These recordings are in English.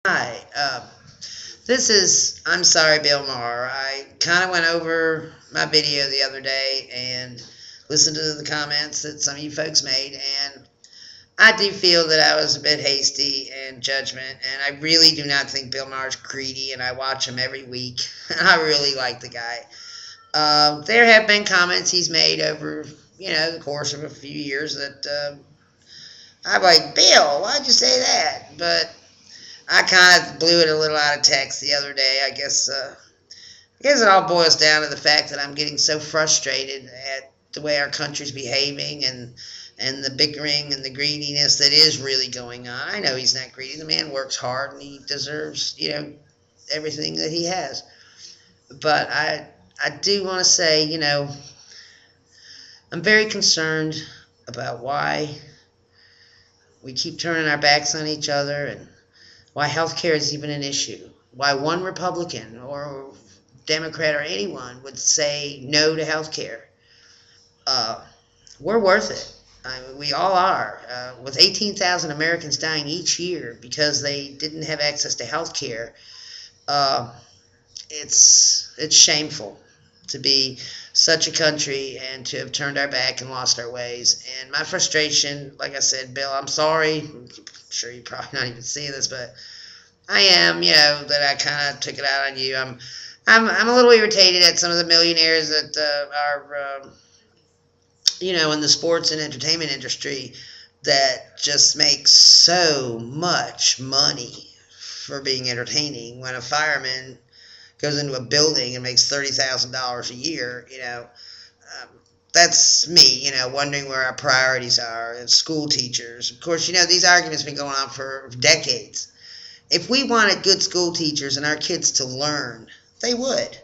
Hi, I'm sorry, Bill Maher. I kind of went over my video the other day and listened to the comments that some of you folks made, and I do feel that I was a bit hasty in judgment, and I really do not think Bill Maher's greedy, and I watch him every week, and I really like the guy. There have been comments he's made over, the course of a few years that I'm like, Bill, why'd you say that? But I kind of blew it a little out of text the other day. I guess it all boils down to the fact that I'm getting so frustrated at the way our country's behaving and the bickering and the greediness that is really going on. I know he's not greedy. The man works hard and he deserves, everything that he has. But I do want to say, I'm very concerned about why we keep turning our backs on each other and why health care is even an issue. Why one Republican or Democrat or anyone would say no to health care. We're worth it. I mean, we all are. With 18,000 Americans dying each year because they didn't have access to health care, it's shameful to be such a country and to have turned our back and lost our ways. And my frustration, like I said, Bill, I'm sorry. I'm sure you're probably not even seeing this, but I am, that I kind of took it out on you. I'm a little irritated at some of the millionaires that are, in the sports and entertainment industry that just make so much money for being entertaining. When a fireman goes into a building and makes $30,000 a year, that's me, wondering where our priorities are. And school teachers, of course, these arguments have been going on for decades. If we wanted good school teachers and our kids to learn, they would.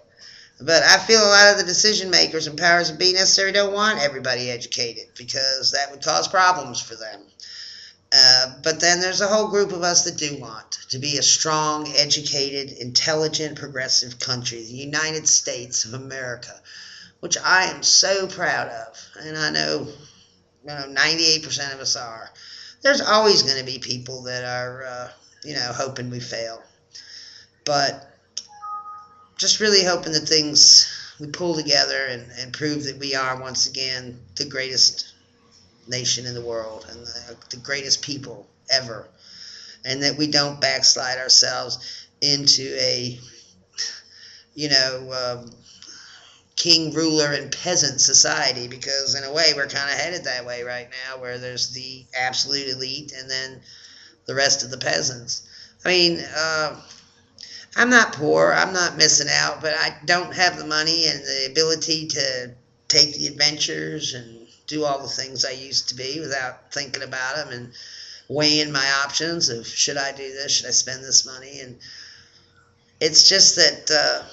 But I feel a lot of the decision makers and powers that be necessary don't want everybody educated because that would cause problems for them. But then there's a whole group of us that do want to be a strong, educated, intelligent, progressive country, the United States of America, which I am so proud of. And I know 98% of us are. There's always going to be people that are, hoping we fail. But just really hoping that things we pull together and prove that we are once again the greatest nation in the world and the greatest people ever, and that we don't backslide ourselves into a king, ruler, and peasant society, because in a way we're kind of headed that way right now, where there's the absolute elite and then the rest of the peasants. I mean, I'm not poor, I'm not missing out, but I don't have the money and the ability to take the adventures and do all the things I used to be without thinking about them and weighing my options of should I do this, should I spend this money. And it's just that,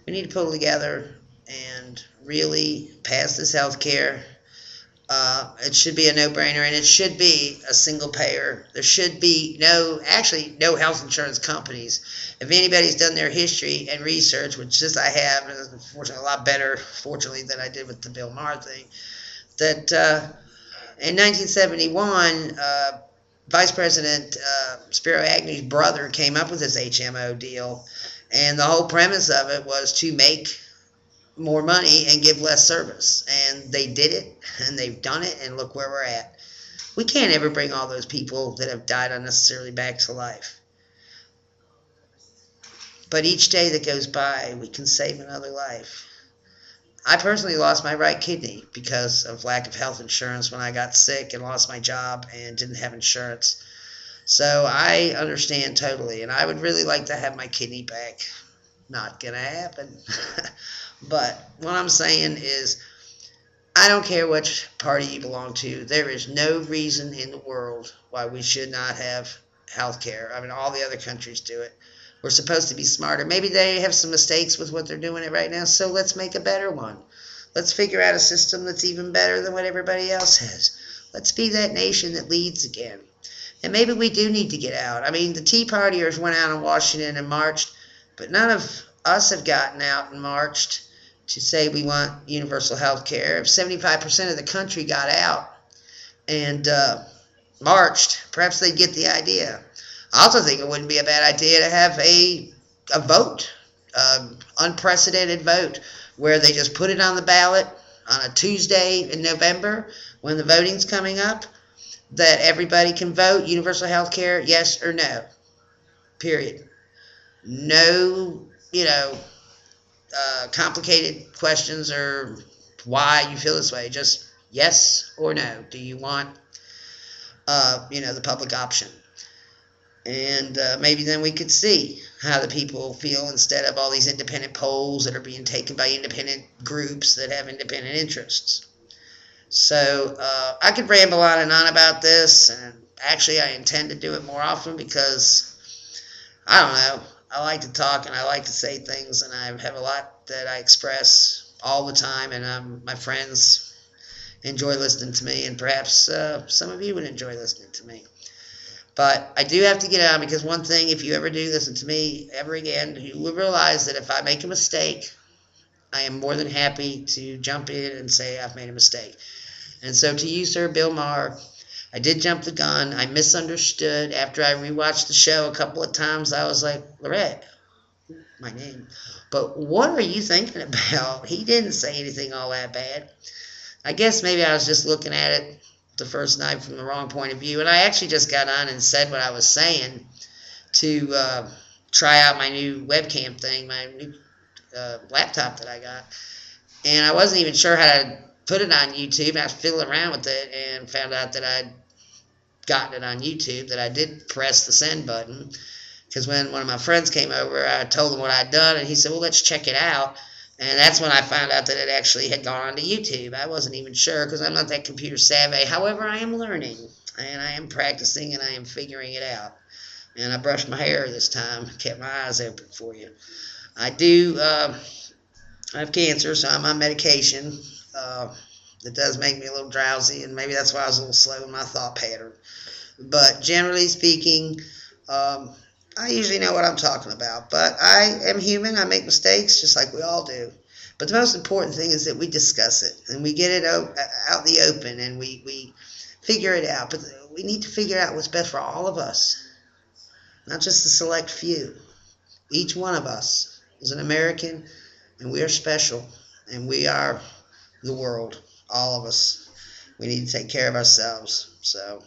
we need to pull together and really pass this health care. It should be a no-brainer, and it should be a single payer. There should be no health insurance companies. If anybody's done their history and research, which I have, and unfortunately a lot better, fortunately, than I did with the Bill Maher thing, that in 1971, Vice President Spiro Agnew's brother came up with this HMO deal, and the whole premise of it was to make more money and give less service. And they did it, and they've done it, and look where we're at. We can't ever bring all those people that have died unnecessarily back to life. But each day that goes by, we can save another life. I personally lost my right kidney because of lack of health insurance when I got sick and lost my job and didn't have insurance. So I understand totally, and I would really like to have my kidney back. Not going to happen. But what I'm saying is, I don't care which party you belong to. There is no reason in the world why we should not have health care. I mean, all the other countries do it. We're supposed to be smarter. Maybe they have some mistakes with what they're doing it right now, so let's make a better one. Let's figure out a system that's even better than what everybody else has. Let's be that nation that leads again. And maybe we do need to get out. I mean, the Tea Partiers went out in Washington and marched, but none of us have gotten out and marched to say we want universal health care. If 75% of the country got out and marched, perhaps they'd get the idea. I also think it wouldn't be a bad idea to have a vote, unprecedented vote, where they just put it on the ballot on a Tuesday in November when the voting's coming up, that everybody can vote universal health care, yes or no, period. No, complicated questions or why you feel this way. Just yes or no. Do you want, the public option? And maybe then we could see how the people feel instead of all these independent polls that are being taken by independent groups that have independent interests. So I could ramble on and on about this, and actually I intend to do it more often because, I don't know, I like to talk and I like to say things, and I have a lot that I express all the time, and my friends enjoy listening to me, and perhaps some of you would enjoy listening to me. But I do have to get on, because one thing, if you ever do listen to me ever again, you will realize that if I make a mistake, I am more than happy to jump in and say I've made a mistake. And so to you, Sir Bill Maher, I did jump the gun. I misunderstood. After I rewatched the show a couple of times, I was like, Lorette, my name. But what are you thinking about? He didn't say anything all that bad. I guess maybe I was just looking at it the first night from the wrong point of view. And I actually just got on and said what I was saying to try out my new webcam thing, my new laptop that I got. And I wasn't even sure how to put it on YouTube. I was fiddling around with it and found out that I'd gotten it on YouTube, that I did press the send button. Because when one of my friends came over, I told him what I'd done, and he said, well, let's check it out. And that's when I found out that it actually had gone onto YouTube. I wasn't even sure because I'm not that computer savvy. However, I am learning, and I am practicing, and I am figuring it out. And I brushed my hair this time, kept my eyes open for you. I do I have cancer, so I'm on medication. That does make me a little drowsy, and maybe that's why I was a little slow in my thought pattern. But generally speaking, I usually know what I'm talking about. But I am human. I make mistakes just like we all do. But the most important thing is that we discuss it, and we get it out in the open, and we figure it out. But we need to figure out what's best for all of us, not just the select few. Each one of us is an American, and we are special, and we are the world, all of us. We need to take care of ourselves. So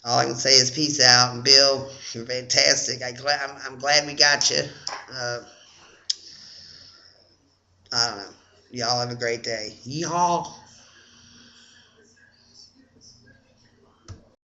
all I can say is peace out. And Bill, you're fantastic. I'm glad we got you. I don't know. Y'all have a great day. Y'all.